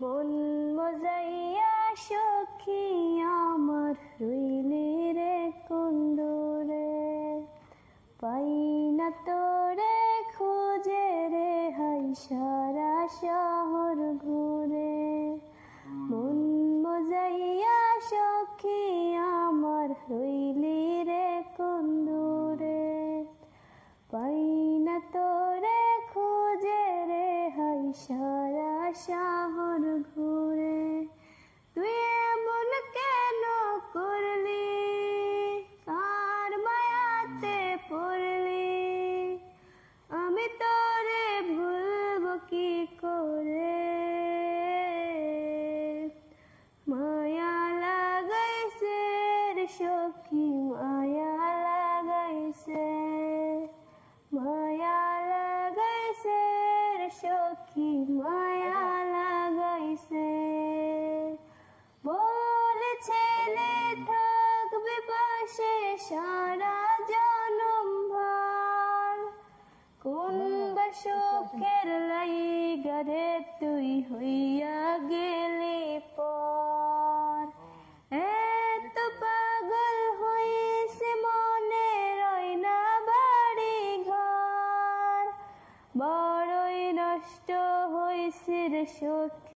মন মজাইয়া সখী আমার রইলি রে কোন দূরে, পাই না তোরে খুঁজে রে হাই সারা শহর ঘুরে। মন মজাইয়া সখী আমার রইলি রে কোন দূরে, পাই না তোরে খুঁজে রে হাই সারা শহর ঘুরে। তুই এমন কেন করলি, কার মায়াতে পড়লি, আমি তোরে ভুলব কি করে। মায়া লাগাইছে রে সখী মায়া লাগাইছে, মায়া লাগাইছে রে সখী মায়া লাগাইছে। বলেছিলে থাকবে পাশে সারা জনম ভর, কোন বা শোকের লাইগা রে তুই হইয়া গেলি পর। এত পাগল হইছে মনে রয় না বাড়ি ঘর, বড়ই নষ্ট হইছে রে সখী।